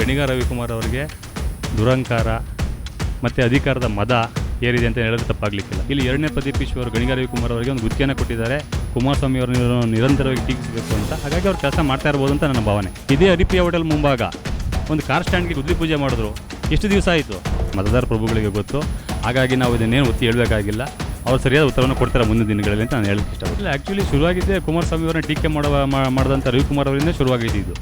ಗಣಿಗ ರವಿಕುಮಾರ್ ಅವರಿಗೆ ದುರಂಕಾರ ಮತ್ತು ಅಧಿಕಾರದ ಮದ ಏರಿದೆ ಅಂತ ಹೇಳಿದ್ರೆ ತಪ್ಪಾಗಲಿಕ್ಕಿಲ್ಲ. ಇಲ್ಲಿ ಎರಡನೇ ಪ್ರದೀಪ್ ಈಶ್ವರ್ ಗಣಿಗ ರವಿಕುಮಾರ್ ಅವರಿಗೆ ಒಂದು ಗುತ್ತಿಗೆಯನ್ನು ಕೊಟ್ಟಿದ್ದಾರೆ, ಕುಮಾರಸ್ವಾಮಿ ಅವರನ್ನು ನಿರಂತರವಾಗಿ ಟೀಕಿಸಬೇಕು ಅಂತ. ಹಾಗಾಗಿ ಅವ್ರು ಕೆಲಸ ಮಾಡ್ತಾ ಇರ್ಬೋದು ಅಂತ ನನ್ನ ಭಾವನೆ. ಇದೇ ಹರಿಪ್ರಿಯ ಹೋಟೆಲ್ ಮುಂಭಾಗ ಒಂದು ಕಾರ್ ಸ್ಟ್ಯಾಂಡ್ಗೆ ಗುದ್ಲಿ ಪೂಜೆ ಮಾಡಿದ್ರು. ಎಷ್ಟು ದಿವಸ ಆಯಿತು ಮತದಾರ ಪ್ರಭುಗಳಿಗೆ ಗೊತ್ತು. ಹಾಗಾಗಿ ನಾವು ಇದನ್ನೇನು ಒತ್ತಿ ಹೇಳಬೇಕಾಗಿಲ್ಲ. ಅವ್ರು ಸರಿಯಾದ ಉತ್ತರವನ್ನು ಕೊಡ್ತಾರೆ ಮುಂದಿನ ದಿನಗಳಲ್ಲಿ ಅಂತ ನಾನು ಹೇಳಕ್ಕೆ ಇಷ್ಟಪಡ್ತೀನಿ. ಆ್ಯಕ್ಚುಲಿ ಶುರುವಾಗಿದ್ದೆ ಕುಮಾರಸ್ವಾಮಿ ಅವರನ್ನ ಟೀಕೆ ಮಾಡಿದಂಥ ರವಿಕುಮಾರ್ ಅವರಿಂದ ಶುರುವಾಗಿದ್ದು.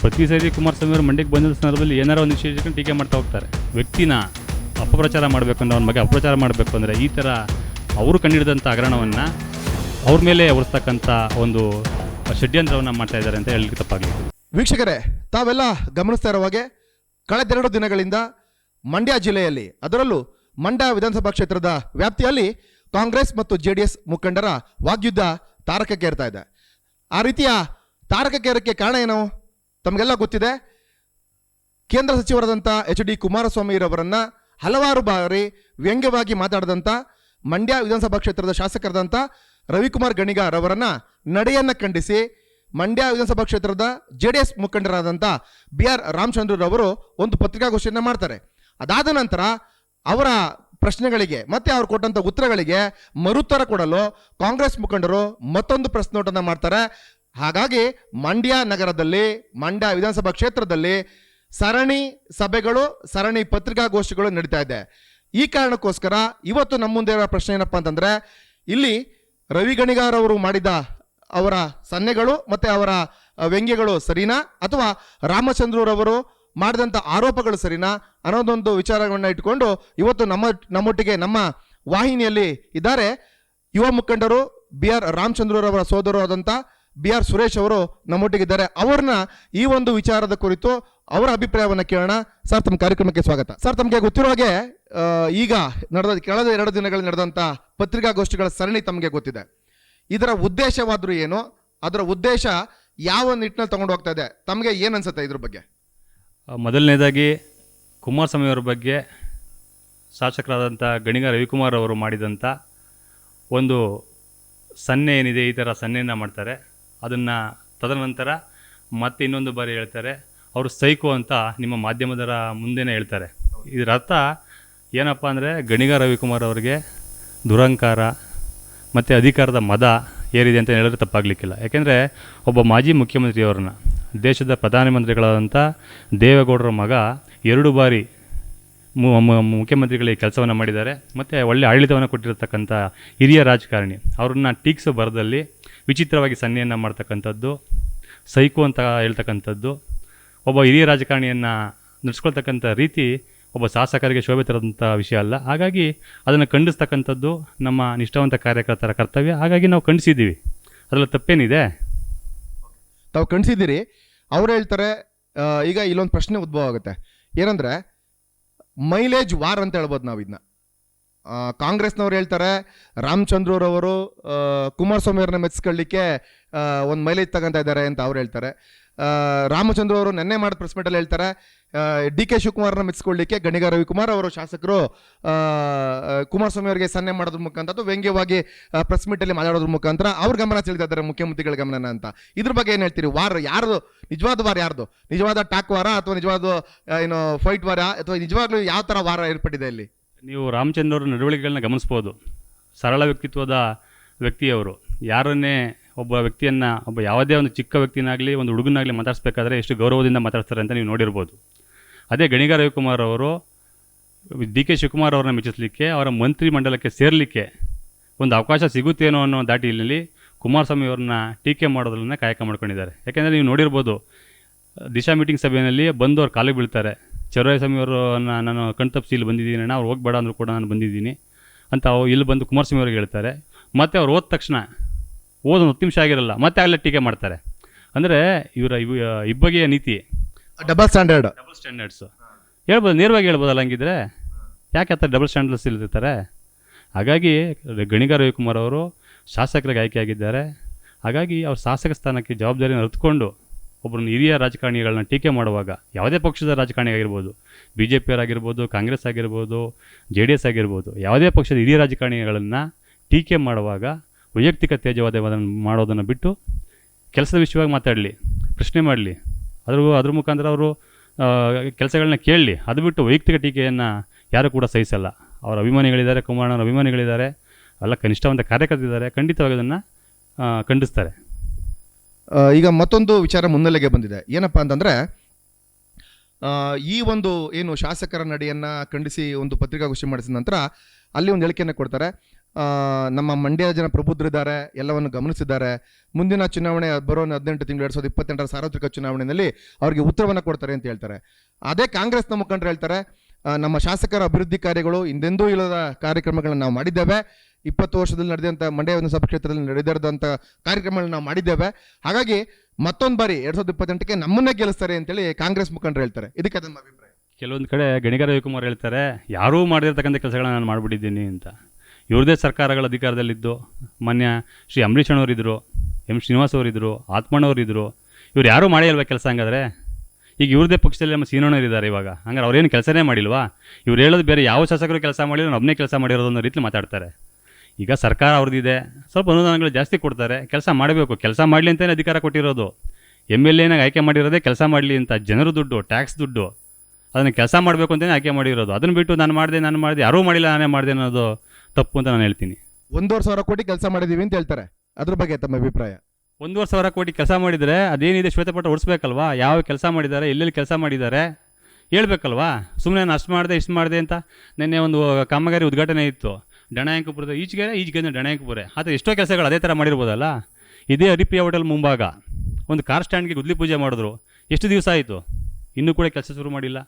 ಪ್ರತಿ ಸರಿ ಕುಮಾರಸ್ವಾಮಿ ಅವರು ಮಂಡ್ಯಕ್ಕೆ ಬಂದ ಸಂದರ್ಭದಲ್ಲಿ ಏನಾರು ಒಂದು ವಿಷಯಕ್ಕೆ ಟೀಕೆ ಮಾಡ್ತಾ ಹೋಗ್ತಾರೆ. ವ್ಯಕ್ತಿನ ಅಪಪ್ರಚಾರ ಮಾಡಬೇಕು ಅಂದ್ರೆ, ಅವ್ರ ಬಗ್ಗೆ ಅಪಪ್ರಚಾರ ಮಾಡಬೇಕು ಅಂದರೆ ಈ ಥರ ಅವರು ಕಂಡಿಡಿದಂಥ ಹಗರಣವನ್ನು ಅವ್ರ ಮೇಲೆ ಹೊರಿಸ್ತಕ್ಕಂಥ ಒಂದು ಷಡ್ಯಂತ್ರವನ್ನು ಮಾಡ್ತಾ ಇದ್ದಾರೆ ಅಂತ ಹೇಳಲಿಕ್ಕೆ ತಪ್ಪಾಗಲಿಲ್ಲ. ವೀಕ್ಷಕರೇ, ತಾವೆಲ್ಲ ಗಮನಿಸ್ತಾ ಇರುವ ಹಾಗೆ ಕಳೆದೆರಡು ದಿನಗಳಿಂದ ಮಂಡ್ಯ ಜಿಲ್ಲೆಯಲ್ಲಿ, ಅದರಲ್ಲೂ ಮಂಡ್ಯ ವಿಧಾನಸಭಾ ಕ್ಷೇತ್ರದ ವ್ಯಾಪ್ತಿಯಲ್ಲಿ ಕಾಂಗ್ರೆಸ್ ಮತ್ತು JDS ಮುಖಂಡರ ವಾಗ್ಯುದ್ಧ ತಾರಕಕ್ಕೇರ್ತಾ ಇದೆ. ಆ ರೀತಿಯ ತಾರಕಕ್ಕೇರಕ್ಕೆ ಕಾರಣ ಏನು ತಮಗೆಲ್ಲ ಗೊತ್ತಿದೆ. ಕೇಂದ್ರ ಸಚಿವರಾದಂಥ HD ಕುಮಾರಸ್ವಾಮಿರವರನ್ನ ಹಲವಾರು ಬಾರಿ ವ್ಯಂಗ್ಯವಾಗಿ ಮಾತಾಡಿದಂಥ ಮಂಡ್ಯ ವಿಧಾನಸಭಾ ಕ್ಷೇತ್ರದ ಶಾಸಕರಾದಂಥ ರವಿಕುಮಾರ್ ಗಣಿಗಾರವರನ್ನ ನಡೆಯನ್ನು ಖಂಡಿಸಿ ಮಂಡ್ಯ ವಿಧಾನಸಭಾ ಕ್ಷೇತ್ರದ JDS ಮುಖಂಡರಾದಂಥ BR ರಾಮಚಂದ್ರರವರು ಒಂದು ಪತ್ರಿಕಾಗೋಷ್ಠಿಯನ್ನು ಮಾಡ್ತಾರೆ. ಅದಾದ ನಂತರ ಅವರ ಪ್ರಶ್ನೆಗಳಿಗೆ ಮತ್ತೆ ಅವ್ರು ಕೊಟ್ಟಂಥ ಉತ್ತರಗಳಿಗೆ ಮರುತ್ತರ ಕೊಡಲು ಕಾಂಗ್ರೆಸ್ ಮುಖಂಡರು ಮತ್ತೊಂದು ಪ್ರೆಸ್ ನೋಟನ್ನು ಮಾಡ್ತಾರೆ. ಹಾಗಾಗಿ ಮಂಡ್ಯ ನಗರದಲ್ಲಿ, ಮಂಡ್ಯ ವಿಧಾನಸಭಾ ಕ್ಷೇತ್ರದಲ್ಲಿ ಸರಣಿ ಸಭೆಗಳು, ಸರಣಿ ಪತ್ರಿಕಾಗೋಷ್ಠಿಗಳು ನಡೀತಾ ಇದೆ. ಈ ಕಾರಣಕ್ಕೋಸ್ಕರ ಇವತ್ತು ನಮ್ಮ ಮುಂದೆ ಇರೋ ಪ್ರಶ್ನೆ ಏನಪ್ಪ ಅಂತಂದರೆ, ಇಲ್ಲಿ ರವಿ ಗಣಿಗಾರವರು ಮಾಡಿದ ಅವರ ಸನ್ನೆಗಳು ಮತ್ತು ಅವರ ವ್ಯಂಗ್ಯಗಳು ಸರಿನಾ, ಅಥವಾ ರಾಮಚಂದ್ರರವರು ಮಾಡಿದಂಥ ಆರೋಪಗಳು ಸರಿನಾ ಅನ್ನೋದೊಂದು ವಿಚಾರವನ್ನು ಇಟ್ಕೊಂಡು ಇವತ್ತು ನಮ್ಮೊಟ್ಟಿಗೆ ನಮ್ಮ ವಾಹಿನಿಯಲ್ಲಿ ಇದ್ದಾರೆ ಯುವ ಮುಖಂಡರು BR ರಾಮಚಂದ್ರರವರ ಸೋದರರಾದಂಥ BR ಸುರೇಶ್ ಅವರು ನಮ್ಮೊಟ್ಟಿಗಿದ್ದಾರೆ. ಅವ್ರನ್ನ ಈ ಒಂದು ವಿಚಾರದ ಕುರಿತು ಅವರ ಅಭಿಪ್ರಾಯವನ್ನು ಕೇಳೋಣ. ಸರ್, ತಮ್ಮ ಕಾರ್ಯಕ್ರಮಕ್ಕೆ ಸ್ವಾಗತ. ಸರ್, ತಮಗೆ ಗೊತ್ತಿರೋ ಹಾಗೆ ಈಗ ಕಳೆದ 2 ದಿನಗಳಲ್ಲಿ ನಡೆದಂಥ ಪತ್ರಿಕಾಗೋಷ್ಠಿಗಳ ಸರಣಿ ತಮಗೆ ಗೊತ್ತಿದೆ. ಇದರ ಉದ್ದೇಶವಾದರೂ ಏನು, ಅದರ ಉದ್ದೇಶ ಯಾವ ನಿಟ್ಟಿನಲ್ಲಿ ತಗೊಂಡು ಹೋಗ್ತಾ ಇದೆ, ತಮಗೆ ಏನು ಅನ್ಸುತ್ತೆ ಇದ್ರ ಬಗ್ಗೆ? ಮೊದಲನೇದಾಗಿ ಕುಮಾರಸ್ವಾಮಿ ಅವರ ಬಗ್ಗೆ ಶಾಸಕರಾದಂಥ ಗಣಿಗ ರವಿಕುಮಾರ್ ಅವರು ಮಾಡಿದಂಥ ಒಂದು ಸನ್ನೆ ಏನಿದೆ, ಈ ಥರ ಸನ್ನೆಯನ್ನು ಮಾಡ್ತಾರೆ. ಅದನ್ನು ತದನಂತರ ಮತ್ತೆ ಇನ್ನೊಂದು ಬಾರಿ ಹೇಳ್ತಾರೆ, ಅವರು ಸೈಕೋ ಅಂತ ನಿಮ್ಮ ಮಾಧ್ಯಮದರ ಮುಂದೆನೇ ಹೇಳ್ತಾರೆ. ಇದರ ಅರ್ಥ ಏನಪ್ಪ ಅಂದರೆ, ಗಣಿಗ ರವಿಕುಮಾರ್ ಅವರಿಗೆ ದುರಂಕಾರ ಮತ್ತು ಅಧಿಕಾರದ ಮದ ಏರಿದೆ ಅಂತ ಹೇಳಿದ್ರೆ ತಪ್ಪಾಗಲಿಕ್ಕಿಲ್ಲ. ಯಾಕೆಂದರೆ ಒಬ್ಬ ಮಾಜಿ ಮುಖ್ಯಮಂತ್ರಿಯವ್ರನ್ನ, ದೇಶದ ಪ್ರಧಾನಮಂತ್ರಿಗಳಾದಂಥ ದೇವೇಗೌಡರ ಮಗ 2 ಬಾರಿ ಮುಖ್ಯಮಂತ್ರಿಗಳಿಗೆ ಕೆಲಸವನ್ನು ಮಾಡಿದ್ದಾರೆ ಮತ್ತು ಒಳ್ಳೆಯ ಆಡಳಿತವನ್ನು ಕೊಟ್ಟಿರತಕ್ಕಂಥ ಹಿರಿಯ ರಾಜಕಾರಣಿ ಅವ್ರನ್ನ ಟೀಕ್ಸೋ ಬರದಲ್ಲಿ ವಿಚಿತ್ರವಾಗಿ ಸನ್ನೆಯನ್ನು ಮಾಡ್ತಕ್ಕಂಥದ್ದು, ಸೈಕೋ ಅಂತ ಹೇಳ್ತಕ್ಕಂಥದ್ದು, ಒಬ್ಬ ಹಿರಿಯ ರಾಜಕಾರಣಿಯನ್ನು ನಡೆಸ್ಕೊಳ್ತಕ್ಕಂಥ ರೀತಿ ಒಬ್ಬ ಶಾಸಕರಿಗೆ ಶೋಭೆ ತರಂಥ ವಿಷಯ ಅಲ್ಲ. ಹಾಗಾಗಿ ಅದನ್ನು ಖಂಡಿಸ್ತಕ್ಕಂಥದ್ದು ನಮ್ಮ ನಿಷ್ಠಾವಂತ ಕಾರ್ಯಕರ್ತರ ಕರ್ತವ್ಯ. ಹಾಗಾಗಿ ನಾವು ಖಂಡಿಸಿದ್ದೀವಿ, ಅದರಲ್ಲಿ ತಪ್ಪೇನಿದೆ? ತಾವು ಖಂಡಿಸಿದ್ದೀರಿ. ಅವ್ರು ಹೇಳ್ತಾರೆ, ಈಗ ಇಲ್ಲೊಂದು ಪ್ರಶ್ನೆ ಉದ್ಭವ ಆಗುತ್ತೆ, ಏನಂದರೆ ಮೈಲೇಜ್ ವಾರ್ ಅಂತ ಹೇಳ್ಬೋದು ನಾವು ಇದನ್ನ. ಕಾಂಗ್ರೆಸ್ನವ್ರು ಹೇಳ್ತಾರೆ ರಾಮಚಂದ್ರರವರು ಕುಮಾರಸ್ವಾಮಿ ಅವ್ರನ್ನ ಮೆಚ್ಚಿಕೊಳ್ಳಿಕ್ಕೆ ಒಂದು ಮೈಲೇಜ್ ತಗೊಂತ ಇದ್ದಾರೆ ಅಂತ ಅವ್ರು ಹೇಳ್ತಾರೆ. ರಾಮಚಂದ್ರ ಅವರು ನೆನ್ನೆ ಮಾಡಿದ ಪ್ರೆಸ್ ಮೀಟಲ್ಲಿ ಹೇಳ್ತಾರೆ DK ಶಿವಕುಮಾರ್ನ ಮೆಚ್ಚಿಕೊಳ್ಳಿಕ್ಕೆ ಗಣಿಗ ರವಿಕುಮಾರ್ ಅವರು ಶಾಸಕರು ಕುಮಾರಸ್ವಾಮಿ ಅವರಿಗೆ ಸನ್ನೆ ಮಾಡೋದ್ರ ಮುಖಾಂತರ, ವ್ಯಂಗ್ಯವಾಗಿ ಪ್ರೆಸ್ ಮೀಟಲ್ಲಿ ಮಾತಾಡೋದ್ರ ಮುಖಾಂತರ ಅವ್ರ ಗಮನ ಸೆಳೀತಾ ಇದ್ದಾರೆ, ಮುಖ್ಯಮಂತ್ರಿಗಳ ಗಮನನ ಅಂತ. ಇದ್ರ ಬಗ್ಗೆ ಏನು ಹೇಳ್ತೀರಿ? ವಾರ್ ಯಾರ್ದು? ನಿಜವಾದ ವಾರ ಯಾರ್ದು? ನಿಜವಾದ ಟಾಕ್ ವಾರ ಅಥವಾ ನಿಜವಾದ ಏನು ಫೈಟ್ ವಾರ, ಅಥವಾ ನಿಜವಾಗ್ಲೂ ಯಾವ ಥರ ವಾರ ಏರ್ಪಟ್ಟಿದೆ ಇಲ್ಲಿ? ನೀವು ರಾಮಚಂದ್ರ ಅವರ ನಡವಳಿಕೆಗಳನ್ನ ಗಮನಿಸ್ಬೋದು. ಸರಳ ವ್ಯಕ್ತಿತ್ವದ ವ್ಯಕ್ತಿಯವರು. ಯಾರನ್ನೇ ಒಬ್ಬ ವ್ಯಕ್ತಿಯನ್ನು, ಒಬ್ಬ ಯಾವುದೇ ಒಂದು ಚಿಕ್ಕ ವ್ಯಕ್ತಿನಾಗಲಿ ಒಂದು ಹುಡುಗನಾಗಲಿ ಮಾತಾಡಿಸ್ಬೇಕಾದ್ರೆ ಎಷ್ಟು ಗೌರವದಿಂದ ಮಾತಾಡ್ತಾರೆ ಅಂತ ನೀವು ನೋಡಿರ್ಬೋದು. ಅದೇ ಗಣಿಗ ರವಿಕುಮಾರ್ ಅವರು DK ಶಿವಕುಮಾರ್ ಅವ್ರನ್ನ ಮೆಚ್ಚಿಸಲಿಕ್ಕೆ, ಅವರ ಮಂತ್ರಿ ಮಂಡಲಕ್ಕೆ ಸೇರಲಿಕ್ಕೆ ಒಂದು ಅವಕಾಶ ಸಿಗುತ್ತೇನೋ ಅನ್ನೋ ದಾಟಿಯಲ್ಲಿ ಕುಮಾರಸ್ವಾಮಿ ಅವ್ರನ್ನ ಟೀಕೆ ಮಾಡೋದ್ರನ್ನ ಕಾಯಕ ಮಾಡ್ಕೊಂಡಿದ್ದಾರೆ. ಯಾಕೆಂದರೆ ನೀವು ನೋಡಿರ್ಬೋದು, ದಿಶಾ ಮೀಟಿಂಗ್ ಸಭೆಯಲ್ಲಿ ಬಂದು ಅವ್ರು ಕಾಲಿಗೆ ಬೀಳ್ತಾರೆ. ಚೌರಾಯಸ್ವಾಮಿ ಅವರನ್ನು ನಾನು ಕಣ್ತಪ್ಪಿಸಿ ಇಲ್ಲಿ ಬಂದಿದ್ದೀನಿ ಅಣ್ಣ, ಅವ್ರು ಹೋಗಬೇಡ ಅಂದರೂ ಕೂಡ ನಾನು ಬಂದಿದ್ದೀನಿ ಅಂತ ಇಲ್ಲಿ ಬಂದು ಕುಮಾರಸ್ವಾಮಿ ಅವ್ರಿಗೆ ಹೇಳ್ತಾರೆ. ಮತ್ತು ಅವ್ರು ಹೋದ ತಕ್ಷಣ ಒಂದು 10 ನಿಮಿಷ ಆಗಿರಲ್ಲ, ಮತ್ತೆ ಆಗಲೇ ಟೀಕೆ ಮಾಡ್ತಾರೆ. ಅಂದರೆ ಇವರ ಇಬ್ಬಗೆಯ ನೀತಿ, ಡಬಲ್ ಸ್ಟ್ಯಾಂಡರ್ಡ್ಸ್ ಹೇಳ್ಬೋದು, ನೇರವಾಗಿ ಹೇಳ್ಬೋದಲ್ಲ. ಹಂಗಿದ್ರೆ ಯಾಕೆ ಆ ಥರ ಡಬಲ್ ಸ್ಟ್ಯಾಂಡರ್ಡ್ಸ್ ಇರ್ತಾರೆ? ಹಾಗಾಗಿ ಗಣಿಗ ರವಿಕುಮಾರ್ ಅವರು ಶಾಸಕರಿಗೆ ಆಯ್ಕೆಯಾಗಿದ್ದಾರೆ. ಹಾಗಾಗಿ ಅವ್ರ ಶಾಸಕ ಸ್ಥಾನಕ್ಕೆ ಜವಾಬ್ದಾರಿಯನ್ನು ಅರಿತುಕೊಂಡು ಒಬ್ಬರನ್ನ ಹಿರಿಯ ರಾಜಕಾರಣಿಗಳನ್ನ ಟೀಕೆ ಮಾಡುವಾಗ, ಯಾವುದೇ ಪಕ್ಷದ ರಾಜಕಾರಣಿ ಆಗಿರ್ಬೋದು, BJP ಅವರಾಗಿರ್ಬೋದು, ಕಾಂಗ್ರೆಸ್ ಆಗಿರ್ಬೋದು, JDS ಆಗಿರ್ಬೋದು, ಯಾವುದೇ ಪಕ್ಷದ ಹಿರಿಯ ರಾಜಕಾರಣಿಗಳನ್ನು ಟೀಕೆ ಮಾಡುವಾಗ ವೈಯಕ್ತಿಕ ತೇಜವಾದವನ್ನು ಮಾಡೋದನ್ನು ಬಿಟ್ಟು ಕೆಲಸದ ವಿಷಯವಾಗಿ ಮಾತಾಡಲಿ, ಪ್ರಶ್ನೆ ಮಾಡಲಿ. ಅದ್ರ ಮುಖಾಂತರ ಅವರು ಕೆಲಸಗಳನ್ನ ಕೇಳಲಿ. ಅದು ಬಿಟ್ಟು ವೈಯಕ್ತಿಕ ಟೀಕೆಯನ್ನು ಯಾರೂ ಕೂಡ ಸಹಿಸಲ್ಲ. ಅವರ ಅಭಿಮಾನಿಗಳಿದ್ದಾರೆ, ಕುಮಾರಣ್ಣವ್ರ ಅಭಿಮಾನಿಗಳಿದ್ದಾರೆ, ಎಲ್ಲ ಕನಿಷ್ಠವಂತ ಕಾರ್ಯಕರ್ತರಿದ್ದಾರೆ, ಖಂಡಿತವಾಗಿ ಅದನ್ನು ಖಂಡಿಸ್ತಾರೆ. ಈಗ ಮತ್ತೊಂದು ವಿಚಾರ ಮುನ್ನೆಲೆಗೆ ಬಂದಿದೆ. ಏನಪ್ಪ ಅಂತಂದರೆ, ಈ ಒಂದು ಏನು ಶಾಸಕರ ನಡೆಯನ್ನು ಖಂಡಿಸಿ ಒಂದು ಪತ್ರಿಕಾಗೋಷ್ಠಿ ಮಾಡಿಸಿದ ನಂತರ ಅಲ್ಲಿ ಒಂದು ಹೇಳಿಕೆಯನ್ನು ಕೊಡ್ತಾರೆ. ನಮ್ಮ ಮಂಡ್ಯ ಜನ ಪ್ರಬುದ್ಧರಿದ್ದಾರೆ, ಎಲ್ಲವನ್ನು ಗಮನಿಸಿದ್ದಾರೆ, ಮುಂದಿನ ಚುನಾವಣೆ ಬರೋ 18 ತಿಂಗಳು 2028 ಸಾರ್ವತ್ರಿಕ ಚುನಾವಣೆಯಲ್ಲಿ ಅವರಿಗೆ ಉತ್ತರವನ್ನು ಕೊಡ್ತಾರೆ ಅಂತ ಹೇಳ್ತಾರೆ. ಅದೇ ಕಾಂಗ್ರೆಸ್ನ ಮುಖಂಡರು ಹೇಳ್ತಾರೆ, ನಮ್ಮ ಶಾಸಕರ ಅಭಿವೃದ್ಧಿ ಕಾರ್ಯಗಳು ಹಿಂದೆಂದೂ ಇಲ್ಲದ ಕಾರ್ಯಕ್ರಮಗಳನ್ನು ನಾವು ಮಾಡಿದ್ದೇವೆ. 20 ವರ್ಷದಲ್ಲಿ ನಡೆದಂಥ ಮಂಡ್ಯ ವಿಧಾನಸಭಾ ಕ್ಷೇತ್ರದಲ್ಲಿ ನಡೆದಿರೋದಂಥ ಕಾರ್ಯಕ್ರಮಗಳನ್ನ ನಾವು ಮಾಡಿದ್ದೇವೆ. ಹಾಗಾಗಿ ಮತ್ತೊಂದು ಬಾರಿ 2028ಕ್ಕೆ ನಮ್ಮನ್ನೇ ಗೆಲ್ಲಿಸ್ತಾರೆ ಅಂತೇಳಿ ಕಾಂಗ್ರೆಸ್ ಮುಖಂಡರು ಹೇಳ್ತಾರೆ. ಇದಕ್ಕೆ ಅದನ್ನ ಅಭಿಪ್ರಾಯ. ಕೆಲವೊಂದು ಕಡೆ ಗಣಿಗಾರ ರವಿಕುಮಾರ್ ಹೇಳ್ತಾರೆ, ಯಾರೂ ಮಾಡಿರ್ತಕ್ಕಂಥ ಕೆಲಸಗಳನ್ನ ನಾನು ಮಾಡಿಬಿಟ್ಟಿದ್ದೀನಿ ಅಂತ. ಇವ್ರದೇ ಸರ್ಕಾರಗಳ ಅಧಿಕಾರದಲ್ಲಿದ್ದು ಮಾನ್ಯ ಶ್ರೀ ಅಂಬರೀಷ್ ಅಣ್ಣವರಿದ್ದರು, ಎಂ ಶ್ರೀನಿವಾಸ್ ಅವರಿದ್ದರು, ಆತ್ಮಣ್ಣವರಿದ್ದರು, ಇವ್ರು ಯಾರೂ ಮಾಡೇ ಇಲ್ವಾ ಕೆಲಸ? ಹಂಗಾದ್ರೆ ಈಗ ಇವ್ರದೇ ಪಕ್ಷದಲ್ಲಿ ನಮ್ಮ ಸೀನಣ್ಣವರಿದ್ದಾರೆ. ಇವಾಗ ಹಂಗಾರೆ ಅವ್ರೇನು ಕೆಲಸನೇ ಮಾಡಿಲ್ವಾ? ಇವ್ರು ಹೇಳೋದು ಬೇರೆ ಯಾವ ಶಾಸಕರು ಕೆಲಸ ಮಾಡಿಲ್ಲ, ನಾನು ಒಬ್ಬನೇ ಕೆಲಸ ಮಾಡಿರೋದು ಅನ್ನೋ ರೀತಿ ಮಾತಾಡ್ತಾರೆ. ಈಗ ಸರ್ಕಾರ ಅವ್ರದ್ದಿದೆ, ಸ್ವಲ್ಪ ಅನುದಾನಗಳು ಜಾಸ್ತಿ ಕೊಡ್ತಾರೆ, ಕೆಲಸ ಮಾಡಬೇಕು. ಕೆಲಸ ಮಾಡಲಿ ಅಂತಲೇ ಅಧಿಕಾರ ಕೊಟ್ಟಿರೋದು. MLA ಆಯ್ಕೆ ಮಾಡಿರೋದೇ ಕೆಲಸ ಮಾಡಲಿ ಅಂತ. ಜನರ ದುಡ್ಡು, ಟ್ಯಾಕ್ಸ್ ದುಡ್ಡು, ಅದನ್ನು ಕೆಲಸ ಮಾಡಬೇಕು ಅಂತಲೇ ಆಯ್ಕೆ ಮಾಡಿರೋದು. ಅದನ್ನು ಬಿಟ್ಟು ನಾನು ಮಾಡಿದೆ ಯಾರೂ ಮಾಡಿಲ್ಲ ನಾನೇ ಮಾಡಿದೆ ಅನ್ನೋದು ತಪ್ಪು ಅಂತ ನಾನು ಹೇಳ್ತೀನಿ. 1,500 ಕೋಟಿ ಕೆಲಸ ಮಾಡಿದ್ದೀವಿ ಅಂತ ಹೇಳ್ತಾರೆ. ಅದ್ರ ಬಗ್ಗೆ ತಮ್ಮ ಅಭಿಪ್ರಾಯ? 1,500 ಕೋಟಿ ಕೆಲಸ ಮಾಡಿದರೆ ಅದೇನಿದೆ ಶ್ವೇತಪತ್ರ ಹೊಡಿಸ್ಬೇಕಲ್ವಾ? ಯಾವ ಕೆಲಸ ಮಾಡಿದ್ದಾರೆ, ಎಲ್ಲೆಲ್ಲಿ ಕೆಲಸ ಮಾಡಿದ್ದಾರೆ ಹೇಳ್ಬೇಕಲ್ವಾ? ಸುಮ್ಮನೆ ನಾನು ಅಷ್ಟು ಮಾಡಿದೆ ಇಷ್ಟು ಮಾಡಿದೆ ಅಂತ. ನಿನ್ನೆ ಒಂದು ಕಾಮಗಾರಿ ಉದ್ಘಾಟನೆ ಇತ್ತು ಡಣಯಾಂಕಪುರದ ಈಚೆಗೆ ಡಣಯಾಂಕಪುರ. ಆದರೆ ಎಷ್ಟೋ ಕೆಲಸಗಳು ಅದೇ ಥರ ಮಾಡಿರ್ಬೋದಲ್ಲ. ಇದೇ ಹರಿಪ್ರಿಯ ಹೋಟೆಲ್ ಮುಂಭಾಗ ಒಂದು ಕಾರ್ ಸ್ಟ್ಯಾಂಡ್ಗೆ ಗುದ್ಲಿ ಪೂಜೆ ಮಾಡಿದ್ರು. ಎಷ್ಟು ದಿವಸ ಆಯಿತು, ಇನ್ನೂ ಕೂಡ ಕೆಲಸ ಶುರು ಮಾಡಿಲ್ಲ.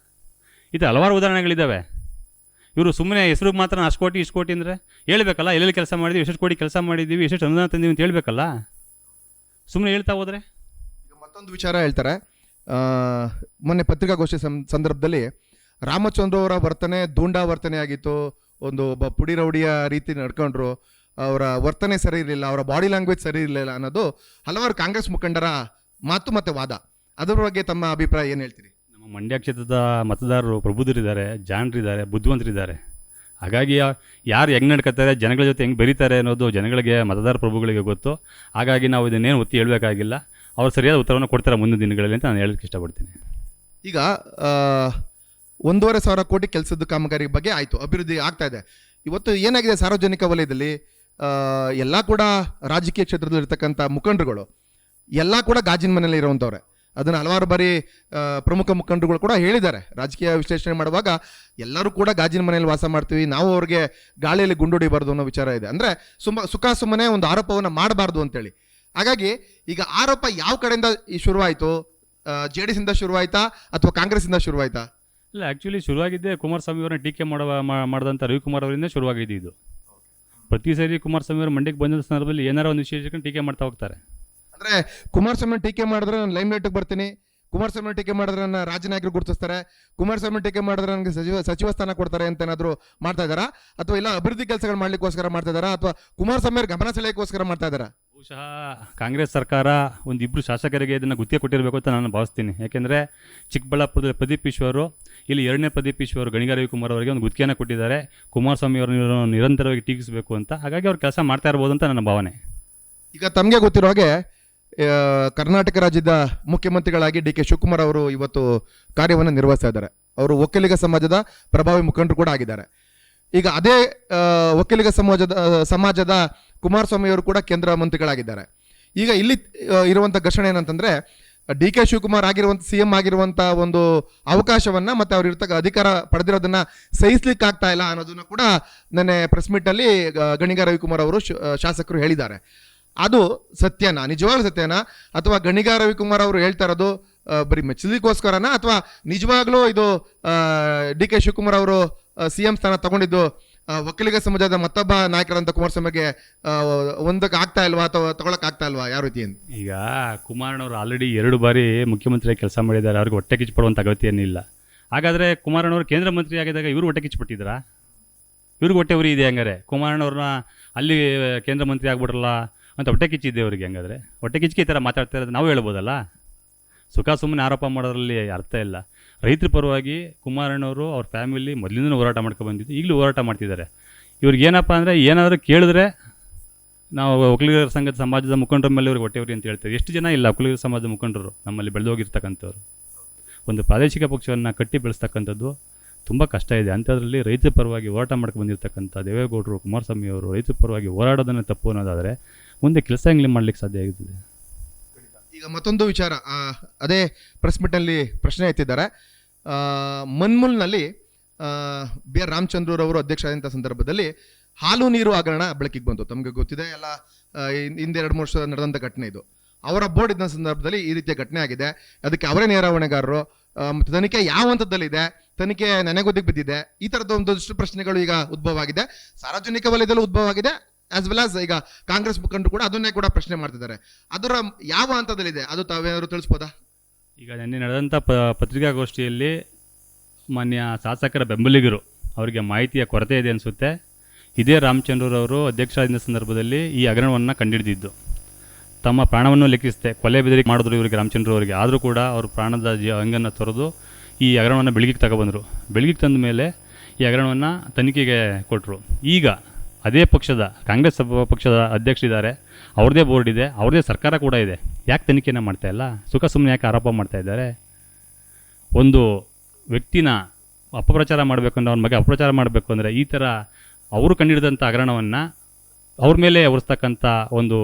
ಇದು ಹಲವಾರು ಉದಾಹರಣೆಗಳಿದ್ದಾವೆ. ಇವರು ಸುಮ್ಮನೆ ಹೆಸರಿಗೆ ಮಾತ್ರ ಅಷ್ಟು ಕೋಟಿ ಇಷ್ಟು ಕೋಟಿ ಅಂದರೆ ಹೇಳ್ಬೇಕಲ್ಲ. ಎಲ್ಲೆಲ್ಲಿ ಕೆಲಸ ಮಾಡಿದ್ವಿ, ಎಷ್ಟು ಕೋಟಿ ಕೆಲಸ ಮಾಡಿದ್ದೀವಿ, ಎಷ್ಟು ಅನುದಾನ ತಂದೀವಿ ಅಂತ ಹೇಳ್ಬೇಕಲ್ಲ. ಸುಮ್ಮನೆ ಹೇಳ್ತಾ ಹೋದರೆ. ಈಗ ಮತ್ತೊಂದು ವಿಚಾರ ಹೇಳ್ತಾರೆ. ಮೊನ್ನೆ ಪತ್ರಿಕಾಗೋಷ್ಠಿ ಸಂದರ್ಭದಲ್ಲಿ ರಾಮಚಂದ್ರ ಅವರ ವರ್ತನೆ ದೂಂಡಾ ವರ್ತನೆ ಆಗಿತ್ತು. ಒಂದು ಒಬ್ಬ ಪುಡಿ ರೌಡಿಯ ರೀತಿ ನಡ್ಕೊಂಡ್ರು, ಅವರ ವರ್ತನೆ ಸರಿ ಇರಲಿಲ್ಲ, ಅವರ ಬಾಡಿ ಲ್ಯಾಂಗ್ವೇಜ್ ಸರಿ ಇರಲಿಲ್ಲ ಅನ್ನೋದು ಹಲವಾರು ಕಾಂಗ್ರೆಸ್ ಮುಖಂಡರ ಮಾತು ಮತ್ತು ವಾದ. ಅದ್ರ ಬಗ್ಗೆ ತಮ್ಮ ಅಭಿಪ್ರಾಯ ಏನು ಹೇಳ್ತೀರಿ? ನಮ್ಮ ಮಂಡ್ಯ ಕ್ಷೇತ್ರದ ಮತದಾರರು ಪ್ರಬುದ್ಧರಿದ್ದಾರೆ, ಜಾಣರಿದ್ದಾರೆ, ಬುದ್ಧಿವಂತರಿದ್ದಾರೆ. ಹಾಗಾಗಿ ಯಾರು ಹೆಂಗೆ ನಡ್ಕೊತಾರೆ, ಜನಗಳ ಜೊತೆ ಹೆಂಗೆ ಬೆರೀತಾರೆ ಅನ್ನೋದು ಜನಗಳಿಗೆ, ಮತದಾರ ಪ್ರಭುಗಳಿಗೆ ಗೊತ್ತು. ಹಾಗಾಗಿ ನಾವು ಇದನ್ನೇನು ಒತ್ತಿ ಹೇಳಬೇಕಾಗಿಲ್ಲ. ಅವ್ರು ಸರಿಯಾದ ಉತ್ತರವನ್ನು ಕೊಡ್ತಾರೆ ಮುಂದಿನ ದಿನಗಳಲ್ಲಿ ಅಂತ ನಾನು ಹೇಳೋಕ್ಕೆ ಇಷ್ಟಪಡ್ತೀನಿ. ಈಗ 1,500 ಕೋಟಿ ಕೆಲಸದ ಕಾಮಗಾರಿ ಬಗ್ಗೆ ಆಯಿತು, ಅಭಿವೃದ್ಧಿ ಆಗ್ತಾ ಇದೆ. ಇವತ್ತು ಏನಾಗಿದೆ, ಸಾರ್ವಜನಿಕ ವಲಯದಲ್ಲಿ ಎಲ್ಲ ಕೂಡ ರಾಜಕೀಯ ಕ್ಷೇತ್ರದಲ್ಲಿ ಇರ್ತಕ್ಕಂಥ ಮುಖಂಡರುಗಳು ಎಲ್ಲ ಕೂಡ ಗಾಜಿನ ಮನೆಯಲ್ಲಿ ಇರುವಂಥವ್ರೆ. ಅದನ್ನು ಹಲವಾರು ಬಾರಿ ಪ್ರಮುಖ ಮುಖಂಡರುಗಳು ಕೂಡ ಹೇಳಿದ್ದಾರೆ. ರಾಜಕೀಯ ವಿಶ್ಲೇಷಣೆ ಮಾಡುವಾಗ ಎಲ್ಲರೂ ಕೂಡ ಗಾಜಿನ ಮನೆಯಲ್ಲಿ ವಾಸ ಮಾಡ್ತೀವಿ, ನಾವು ಅವ್ರಿಗೆ ಗಾಳಿಯಲ್ಲಿ ಗುಂಡೊಡಿಬಾರ್ದು ಅನ್ನೋ ವಿಚಾರ ಇದೆ. ಅಂದರೆ ಸುಮ್ಮನೆ ಒಂದು ಆರೋಪವನ್ನು ಮಾಡಬಾರ್ದು ಅಂತೇಳಿ. ಹಾಗಾಗಿ ಈಗ ಆರೋಪ ಯಾವ ಕಡೆಯಿಂದ ಶುರುವಾಯಿತು? JDS ಇಂದ ಶುರುವಾಯಿತಾ ಅಥವಾ ಕಾಂಗ್ರೆಸ್ಸಿಂದ ಶುರುವಾಯಿತಾ? ಇಲ್ಲ, ಆ್ಯಕ್ಚುಲಿ ಶುರುವಾಗಿದ್ದೇ ಕುಮಾರಸ್ವಾಮಿ ಅವ್ರನ್ನ ಟೀಕೆ ಮಾಡಿದಂಥ ರವಿಕುಮಾರ್ ಅವರಿಂದ ಶುರುವಾಗಿದ್ದು ಇದು. ಪ್ರತಿ ಸಾರಿ ಕುಮಾರಸ್ವಾಮಿ ಅವರು ಮಂಡ್ಯಕ್ಕೆ ಬಂದ ಸಂದರ್ಭದಲ್ಲಿ ಏನಾರ ಒಂದು ವಿಶೇಷಕ್ಕೆ ಟೀಕೆ ಮಾಡ್ತಾ ಹೋಗ್ತಾರೆ. ಅಂದರೆ ಕುಮಾರಸ್ವಾಮಿ ಟೀಕೆ ಮಾಡಿದ್ರೆ ನಾನು ಲೈಮ್ ಲೈಟ್ಗೆ ಬರ್ತೀನಿ, ಕುಮಾರಸ್ವಾಮಿ ಟೀಕೆ ಮಾಡಿದ್ರೆ ನನ್ನ ರಾಜನಾಯಕರು ಗುರುತಿಸ್ತಾರೆ, ಕುಮಾರಸ್ವಾಮಿ ಟೀಕೆ ಮಾಡಿದ್ರೆ ನನಗೆ ಸಚಿವ ಸ್ಥಾನ ಕೊಡ್ತಾರೆ ಅಂತ ಏನಾದರೂ ಮಾಡ್ತಾ ಇದ್ದಾರಾ? ಅಥವಾ ಇಲ್ಲ ಅಭಿವೃದ್ಧಿ ಕೆಲಸಗಳು ಮಾಡ್ಲಿಕ್ಕೋಸ್ಕರ ಮಾಡ್ತಾ ಇದ್ದಾರಾ? ಅಥವಾ ಕುಮಾರಸ್ವಾಮಿ ಅವ್ರ ಗಮನ ಸೆಳೆಯೋಕ್ಕೋಸ್ಕರ ಮಾಡ್ತಾ ಇದ್ದಾರಾ? ಬಹುಶಃ ಕಾಂಗ್ರೆಸ್ ಸರ್ಕಾರ ಒಂದಿಬ್ಬರು ಶಾಸಕರಿಗೆ ಇದನ್ನು ಗುತ್ತಿಗೆ ಕೊಟ್ಟಿರಬೇಕು ಅಂತ ನಾನು ಭಾವಿಸ್ತೀನಿ. ಯಾಕೆಂದರೆ ಚಿಕ್ಕಬಳ್ಳಾಪುರದಲ್ಲಿ ಪ್ರದೀಪ್ ಈಶ್ವರು, ಇಲ್ಲಿ 2ನೇ ಪ್ರದೀಪ್ ಈಶ್ವರು ಗಣಿಗಾರ ರವಿಕುಮಾರ್ ಅವರಿಗೆ ಒಂದು ಗುತ್ತಿಗೆಯನ್ನು ಕೊಟ್ಟಿದ್ದಾರೆ, ಕುಮಾರಸ್ವಾಮಿ ಅವರನ್ನು ನಿರಂತರವಾಗಿ ಟೀಕಿಸಬೇಕು ಅಂತ. ಹಾಗಾಗಿ ಅವ್ರು ಕೆಲಸ ಮಾಡ್ತಾ ಇರ್ಬೋದು ಅಂತ ನನ್ನ ಭಾವನೆ. ಈಗ ತಮಗೆ ಗೊತ್ತಿರೋ ಹಾಗೆ ಕರ್ನಾಟಕ ರಾಜ್ಯದ ಮುಖ್ಯಮಂತ್ರಿಗಳಾಗಿ DK ಶಿವಕುಮಾರ್ ಅವರು ಇವತ್ತು ಕಾರ್ಯವನ್ನು ನಿರ್ವಹಿಸ್ತಾ ಇದ್ದಾರೆ. ಅವರು ಒಕ್ಕಲಿಗ ಸಮಾಜದ ಪ್ರಭಾವಿ ಮುಖಂಡರು ಕೂಡ ಆಗಿದ್ದಾರೆ. ಈಗ ಅದೇ ಒಕ್ಕಲಿಗ ಸಮಾಜದ ಕುಮಾರಸ್ವಾಮಿ ಅವರು ಕೂಡ ಕೇಂದ್ರ ಮಂತ್ರಿಗಳಾಗಿದ್ದಾರೆ. ಈಗ ಇಲ್ಲಿ ಇರುವಂಥ ಘರ್ಷಣೆ ಏನಂತಂದರೆ, DK ಶಿವಕುಮಾರ್ ಆಗಿರುವಂಥ CM ಆಗಿರುವಂಥ ಒಂದು ಅವಕಾಶವನ್ನು ಮತ್ತು ಅವ್ರು ಇರ್ತಕ್ಕ ಅಧಿಕಾರ ಪಡೆದಿರೋದನ್ನು ಸಹಿಸ್ಲಿಕ್ಕಾಗ್ತಾ ಇಲ್ಲ ಅನ್ನೋದನ್ನು ಕೂಡ ನೆನ್ನೆ ಪ್ರೆಸ್ ಮೀಟಲ್ಲಿ ಗಣಿಗಾರ ರವಿಕುಮಾರ್ ಅವರು ಶಾಸಕರು ಹೇಳಿದ್ದಾರೆ. ಅದು ಸತ್ಯನಾ, ನಿಜವಾಗ್ಲೂ ಸತ್ಯನಾ? ಅಥವಾ ಗಣಿಗಾರ ರವಿಕುಮಾರ್ ಅವರು ಹೇಳ್ತಾ ಇರೋದು ಬರೀ ಮೆಚ್ಚಲಿಕ್ಕೋಸ್ಕರನಾ? ಅಥವಾ ನಿಜವಾಗ್ಲೂ ಇದು DK ಶಿವಕುಮಾರ್ ಅವರು CM ಸ್ಥಾನ ತಗೊಂಡಿದ್ದು ಒಕ್ಕಲಿಗ ಸಮಾಜದ ಮತ್ತೊಬ್ಬ ನಾಯಕರಂತ ಕುಮಾರಸ್ವಾಮಿಗೆ ಒಂದಕ್ಕೆ ಆಗ್ತಾ ಇಲ್ವಾ ಅಥವಾ ತಗೊಳಕ್ ಆಗ್ತಾ ಇಲ್ವಾ? ಯಾವ ರೀತಿ ಅಂತ? ಈಗ ಕುಮಾರಣ್ಣವರು ಆಲ್ರೆಡಿ 2 ಬಾರಿ ಮುಖ್ಯಮಂತ್ರಿಯಾಗಿ ಕೆಲಸ ಮಾಡಿದ್ದಾರೆ. ಅವ್ರಿಗೆ ಹೊಟ್ಟೆ ಕಿಚ್ಚುಪಡುವಂಥ ಅಗತ್ಯ ಏನಿಲ್ಲ. ಹಾಗಾದರೆ ಕುಮಾರಣ್ಣವರು ಕೇಂದ್ರ ಮಂತ್ರಿ ಆಗಿದ್ದಾಗ ಇವರು ಹೊಟ್ಟೆ ಕಿಚ್ಚುಪಟ್ಟಿದ್ರಾ? ಇವ್ರಿಗೆ ಹೊಟ್ಟೆ ಉರಿ ಇದೆ. ಹಂಗಾರೆ ಕುಮಾರಣ್ಣವ್ರನ್ನ ಅಲ್ಲಿ ಕೇಂದ್ರ ಮಂತ್ರಿ ಆಗ್ಬಿಡ್ರಲ್ಲ ಅಂತ ಹೊಟ್ಟೆ ಕಿಚ್ಚಿದ್ದೆ ಅವರಿಗೆ. ಹಂಗಾದ್ರೆ ಹೊಟ್ಟೆ ಕಿಚ್ಚಿಗೆ ಈ ಥರ ಮಾತಾಡ್ತಾ ಇರೋದು ನಾವು ಹೇಳ್ಬೋದಲ್ಲ. ಸುಮ್ಮನೆ ಆರೋಪ ಮಾಡೋದ್ರಲ್ಲಿ ಅರ್ಥ ಇಲ್ಲ. ರೈತರ ಪರವಾಗಿ ಕುಮಾರಣ್ಣವರು ಅವ್ರ ಫ್ಯಾಮಿಲಿ ಮೊದಲಿಂದನೂ ಹೋರಾಟ ಮಾಡ್ಕೊಂಡು ಬಂದಿದ್ದು, ಈಗಲೂ ಹೋರಾಟ ಮಾಡ್ತಿದ್ದಾರೆ. ಇವ್ರಿಗೆ ಏನಪ್ಪ ಅಂದರೆ ಏನಾದರೂ ಕೇಳಿದ್ರೆ ನಾವು ಒಕ್ಕಲಿಗರ ಸಂಘದ ಸಮಾಜದ ಮುಖಂಡರ ಮೇಲೆ ಇವ್ರಿಗೆ ಹೊಟ್ಟೆವ್ರಿ ಅಂತ ಹೇಳ್ತಾರೆ. ಎಷ್ಟು ಜನ ಇಲ್ಲ ಒಕ್ಕಲಿಗರ ಸಮಾಜದ ಮುಖಂಡರು ನಮ್ಮಲ್ಲಿ ಬೆಳೆದೋಗಿರ್ತಕ್ಕಂಥವ್ರು. ಒಂದು ಪ್ರಾದೇಶಿಕ ಪಕ್ಷವನ್ನು ಕಟ್ಟಿ ಬೆಳೆಸ್ತಕ್ಕಂಥದ್ದು ತುಂಬ ಕಷ್ಟ ಇದೆ. ಅಂಥದ್ರಲ್ಲಿ ರೈತರ ಪರವಾಗಿ ಹೋರಾಟ ಮಾಡ್ಕೊಂಡು ಬಂದಿರತಕ್ಕಂಥ ದೇವೇಗೌಡರು, ಕುಮಾರಸ್ವಾಮಿ ಅವರು ರೈತರ ಪರವಾಗಿ ಹೋರಾಡೋದನ್ನು ತಪ್ಪು ಅನ್ನೋದಾದರೆ ಮುಂದೆ ಕೆಲಸ ಹೆಂಗೆ ಮಾಡ್ಲಿಕ್ಕೆ ಸಾಧ್ಯ ಆಗುತ್ತದೆ? ಈಗ ಮತ್ತೊಂದು ವಿಚಾರ, ಅದೇ ಪ್ರೆಸ್ ಮೀಟ್ನಲ್ಲಿ ಪ್ರಶ್ನೆ ಎತ್ತಿದ್ದಾರೆ. ಮನ್ಮೂಲ್ನಲ್ಲಿ ಬಿ ಆರ್ ರಾಮಚಂದ್ರರವರು ಅಧ್ಯಕ್ಷ ಆದಂಥ ಸಂದರ್ಭದಲ್ಲಿ ಹಾಲು ನೀರು ಹಗರಣ ಬೆಳಕಿಗೆ ಬಂತು. ತಮಗೆ ಗೊತ್ತಿದೆ ಎಲ್ಲ, ಹಿಂದೆ 2-3 ವರ್ಷ ನಡೆದಂಥ ಘಟನೆ ಇದು. ಅವರ ಬೋರ್ಡ್ ಇದ್ದ ಸಂದರ್ಭದಲ್ಲಿ ಈ ರೀತಿಯ ಘಟನೆ ಆಗಿದೆ. ಅದಕ್ಕೆ ಅವರೇ ನೇರ ಹೊಣೆಗಾರರು. ಮತ್ತು ತನಿಖೆ ಯಾವ ಹಂತದಲ್ಲಿದೆ, ತನಿಖೆ ನೆನೆಗುದಿಗೆ ಬಿದ್ದಿದೆ, ಈ ಥರದ ಒಂದಷ್ಟು ಪ್ರಶ್ನೆಗಳು ಈಗ ಉದ್ಭವ ಆಗಿದೆ. ಸಾರ್ವಜನಿಕ ವಲಯದಲ್ಲೂ ಉದ್ಭವ ಆಗಿದೆ, ಆಸ್ ವೆಲ್ ಆಸ್ ಈಗ ಕಾಂಗ್ರೆಸ್ ಮುಖಂಡರು ಕೂಡ ಅದನ್ನೇ ಕೂಡ ಪ್ರಶ್ನೆ ಮಾಡ್ತಿದ್ದಾರೆ. ಅದರ ಯಾವ ಹಂತದಲ್ಲಿದೆ ಅದು ತಾವೇನಾದ್ರು ತಿಳಿಸ್ಬೋದಾ? ಈಗ ನಿನ್ನೆ ನಡೆದಂಥ ಪತ್ರಿಕಾಗೋಷ್ಠಿಯಲ್ಲಿ ಮಾನ್ಯ ಶಾಸಕರ ಬೆಂಬಲಿಗರು ಅವರಿಗೆ ಮಾಹಿತಿಯ ಕೊರತೆ ಇದೆ ಅನಿಸುತ್ತೆ. ಇದೇ ರಾಮಚಂದ್ರರವರು ಅಧ್ಯಕ್ಷರಾದ ಸಂದರ್ಭದಲ್ಲಿ ಈ ಹಗರಣವನ್ನು ಕಂಡುಹಿಡಿದಿದ್ದು, ತಮ್ಮ ಪ್ರಾಣವನ್ನು ಲೆಕ್ಕಿಸದೆ ಕೊಲೆ ಬೆದರಿಕೆ ಮಾಡಿದ್ರು ಇವರಿಗೆ, ರಾಮಚಂದ್ರವರಿಗೆ. ಆದರೂ ಕೂಡ ಅವರು ಪ್ರಾಣದ ಹಂಗನ್ನು ತೊರೆದು ಈ ಹಗರಣವನ್ನು ಬೆಳಕಿಗೆ ತಗೊಬಂದರು. ಬೆಳಕಿಗೆ ತಂದ ಮೇಲೆ ಈ ಹಗರಣವನ್ನು ತನಿಖೆಗೆ ಕೊಟ್ಟರು. ಈಗ ಅದೇ ಪಕ್ಷದ ಕಾಂಗ್ರೆಸ್ ಪಕ್ಷದ ಅಧ್ಯಕ್ಷರಿದ್ದಾರೆ, ಅವ್ರದ್ದೇ ಬೋರ್ಡ್ ಇದೆ, ಅವ್ರದ್ದೇ ಸರ್ಕಾರ ಕೂಡ ಇದೆ. ಯಾಕೆ ತನಿಖೆನ ಮಾಡ್ತಾಯಿಲ್ಲ? ಸುಖ ಸುಮ್ಮನೆ ಯಾಕೆ ಆರೋಪ ಮಾಡ್ತಾ ಇದ್ದಾರೆ? ಒಂದು ವ್ಯಕ್ತಿನ ಅಪಪ್ರಚಾರ ಮಾಡಬೇಕು ಅಂದರೆ, ಅವ್ರ ಬಗ್ಗೆ ಅಪಪ್ರಚಾರ ಮಾಡಬೇಕು ಅಂದರೆ ಈ ಥರ ಅವರು ಕಂಡಿಡಿದಂಥ ಹಗರಣವನ್ನು ಅವ್ರ ಮೇಲೆ ಹೊರಿಸ್ತಕ್ಕಂಥ ಒಂದು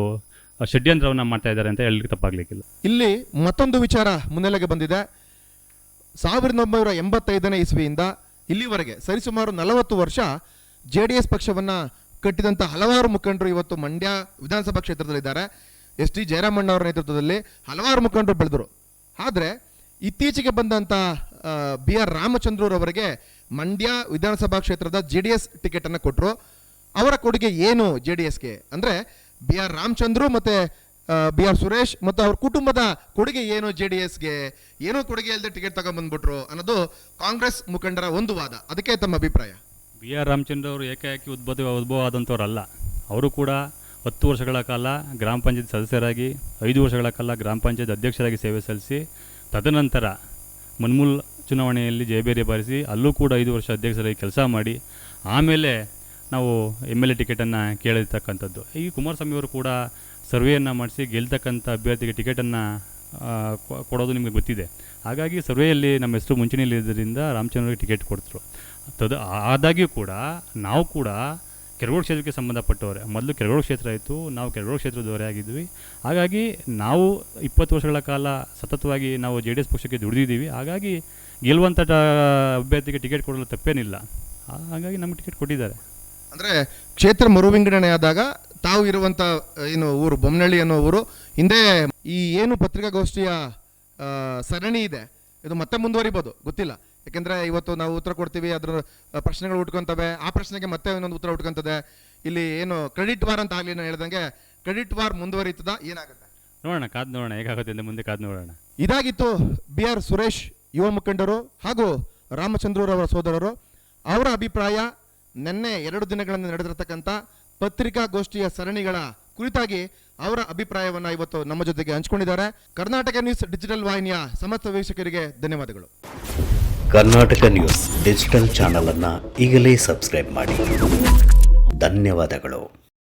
ಷಡ್ಯಂತ್ರವನ್ನು ಮಾಡ್ತಾ ಇದ್ದಾರೆ ಅಂತ ಹೇಳಲಿಕ್ಕೆ ತಪ್ಪಾಗಲಿಕ್ಕಿಲ್ಲ. ಇಲ್ಲಿ ಮತ್ತೊಂದು ವಿಚಾರ ಮುನ್ನೆಲೆಗೆ ಬಂದಿದೆ. 1985ನೇ ಇಸ್ವಿಯಿಂದ ಇಲ್ಲಿವರೆಗೆ ಸರಿಸುಮಾರು 40 ವರ್ಷ JDS ಪಕ್ಷವನ್ನು ಕಟ್ಟಿದಂಥ ಹಲವಾರು ಮುಖಂಡರು ಇವತ್ತು ಮಂಡ್ಯ ವಿಧಾನಸಭಾ ಕ್ಷೇತ್ರದಲ್ಲಿದ್ದಾರೆ. ಎಸ್ ಟಿ ಜಯರಾಮಣ್ಣ ಅವರ ನೇತೃತ್ವದಲ್ಲಿ ಹಲವಾರು ಮುಖಂಡರು ಬೆಳೆದರು. ಆದರೆ ಇತ್ತೀಚೆಗೆ ಬಂದಂಥ ಬಿ ಆರ್ ರಾಮಚಂದ್ರರವರಿಗೆ ಮಂಡ್ಯ ವಿಧಾನಸಭಾ ಕ್ಷೇತ್ರದ JDS ಟಿಕೆಟನ್ನು ಕೊಟ್ಟರು. ಅವರ ಕೊಡುಗೆ ಏನು JDSಗೆ ಅಂದರೆ, ಬಿ ಆರ್ ರಾಮಚಂದ್ರು ಮತ್ತು ಬಿ ಆರ್ ಸುರೇಶ್ ಮತ್ತು ಅವ್ರ ಕುಟುಂಬದ ಕೊಡುಗೆ ಏನು JDSಗೆ? ಏನೋ ಕೊಡುಗೆ ಇಲ್ಲದೆ ಟಿಕೆಟ್ ತಗೊಂಡ್ಬಂದ್ಬಿಟ್ರು ಅನ್ನೋದು ಕಾಂಗ್ರೆಸ್ ಮುಖಂಡರ ಒಂದು ವಾದ. ಅದಕ್ಕೆ ತಮ್ಮ ಅಭಿಪ್ರಾಯ? ಬಿ ಆರ್ ರಾಮಚಂದ್ರ ಅವರು ಏಕಾಏಕಿ ಉದ್ಭವ ಆದಂಥವ್ರಲ್ಲ. ಅವರು ಕೂಡ 10 ವರ್ಷಗಳ ಕಾಲ ಗ್ರಾಮ ಪಂಚಾಯತ್ ಸದಸ್ಯರಾಗಿ, 5 ವರ್ಷಗಳ ಕಾಲ ಗ್ರಾಮ ಪಂಚಾಯತ್ ಅಧ್ಯಕ್ಷರಾಗಿ ಸೇವೆ ಸಲ್ಲಿಸಿ, ತದನಂತರ ಮನ್ಮೂಲ್ ಚುನಾವಣೆಯಲ್ಲಿ ಜಯಬೇರಿ ಬಾರಿಸಿ ಅಲ್ಲೂ ಕೂಡ 5 ವರ್ಷ ಅಧ್ಯಕ್ಷರಾಗಿ ಕೆಲಸ ಮಾಡಿ ಆಮೇಲೆ ನಾವು MLA ಟಿಕೆಟನ್ನು ಕೇಳಿರ್ತಕ್ಕಂಥದ್ದು. ಈ ಕುಮಾರಸ್ವಾಮಿಯವರು ಕೂಡ ಸರ್ವೆಯನ್ನು ಮಾಡಿಸಿ ಗೆಲ್ತಕ್ಕಂಥ ಅಭ್ಯರ್ಥಿಗೆ ಟಿಕೆಟನ್ನು ಕೊಡೋದು ನಿಮಗೆ ಗೊತ್ತಿದೆ. ಹಾಗಾಗಿ ಸರ್ವೆಯಲ್ಲಿ ನಮ್ಮ ಹೆಸರು ಮುಂಚೂಣಿಯಲ್ಲಿದ್ದರಿಂದ ರಾಮಚಂದ್ರರಿಗೆ ಟಿಕೆಟ್ ಕೊಡ್ತರು. ಆದಾಗ್ಯೂ ಕೂಡ ನಾವು ಕೂಡ ಕೆರಗೋಡು ಕ್ಷೇತ್ರಕ್ಕೆ ಸಂಬಂಧಪಟ್ಟವರೇ. ಮೊದಲು ಕೆರಗೋಡು ಕ್ಷೇತ್ರ ಇತ್ತು, ನಾವು ಕೆರಗೋಡು ಕ್ಷೇತ್ರದವರೇ ಆಗಿದ್ವಿ. ಹಾಗಾಗಿ ನಾವು 20 ವರ್ಷಗಳ ಕಾಲ ಸತತವಾಗಿ ನಾವು JDS ಪಕ್ಷಕ್ಕೆ ದುಡಿದಿದ್ದೀವಿ. ಹಾಗಾಗಿ ಗೆಲ್ಲುವಂಥ ಅಭ್ಯರ್ಥಿಗೆ ಟಿಕೆಟ್ ಕೊಡಲು ತಪ್ಪೇನಿಲ್ಲ. ಹಾಗಾಗಿ ನಮಗೆ ಟಿಕೆಟ್ ಕೊಟ್ಟಿದ್ದಾರೆ. ಅಂದರೆ ಕ್ಷೇತ್ರ ಮರುವಿಂಗಡಣೆ ಆದಾಗ ತಾವು ಇರುವಂಥ ಏನು ಊರು ಬೊಮ್ಮನಹಳ್ಳಿ ಅನ್ನೋ ಊರು, ಹಿಂದೆ ಈ ಏನು ಪತ್ರಿಕಾಗೋಷ್ಠಿಯ ಸರಣಿ ಇದೆ ಇದು ಮತ್ತೆ ಮುಂದುವರಿಬೋದು, ಗೊತ್ತಿಲ್ಲ. ಯಾಕೆಂದರೆ ಇವತ್ತು ನಾವು ಉತ್ತರ ಕೊಡ್ತೀವಿ, ಅದರ ಪ್ರಶ್ನೆಗಳು ಹುಟ್ಕೊತವೆ, ಆ ಪ್ರಶ್ನೆಗೆ ಮತ್ತೆ ಇನ್ನೊಂದು ಉತ್ತರ ಹುಟ್ಕೊತದೆ. ಇಲ್ಲಿ ಏನು ಕ್ರೆಡಿಟ್ ವಾರ್ ಅಂತ ಆಗಲಿ ನಾನು ಹೇಳ್ದಂಗೆ ಕ್ರೆಡಿಟ್ ವಾರ್ ಮುಂದುವರಿತದ, ಏನಾಗುತ್ತೆ ನೋಡೋಣ, ಕಾದು ನೋಡೋಣ ಹೇಗಾಗುತ್ತೆ ಅಂತ, ಮುಂದೆ ಕಾದು ನೋಡೋಣ. ಇದಾಗಿತ್ತು ಬಿ ಆರ್ ಸುರೇಶ್ ಯುವ ಮುಖಂಡರು ಹಾಗೂ ರಾಮಚಂದ್ರರವರ ಸೋದರರು ಅವರ ಅಭಿಪ್ರಾಯ. ನಿನ್ನೆ 2 ದಿನಗಳಿಂದ ನಡೆದಿರತಕ್ಕಂಥ ಪತ್ರಿಕಾಗೋಷ್ಠಿಯ ಸರಣಿಗಳ ಕುರಿತಾಗಿ ಅವರ ಅಭಿಪ್ರಾಯವನ್ನು ಇವತ್ತು ನಮ್ಮ ಜೊತೆಗೆ ಹಂಚಿಕೊಂಡಿದ್ದಾರೆ. ಕರ್ನಾಟಕ ನ್ಯೂಸ್ ಡಿಜಿಟಲ್ ವಾಹಿನಿಯ ಸಮಸ್ತ ವೀಕ್ಷಕರಿಗೆ ಧನ್ಯವಾದಗಳು. ಕರ್ನಾಟಕ ನ್ಯೂಸ್ ಡಿಜಿಟಲ್ ಚಾನಲ್ ಅನ್ನು ಈಗಲೇ ಸಬ್ಸ್ಕ್ರೈಬ್ ಮಾಡಿ. ಧನ್ಯವಾದಗಳು.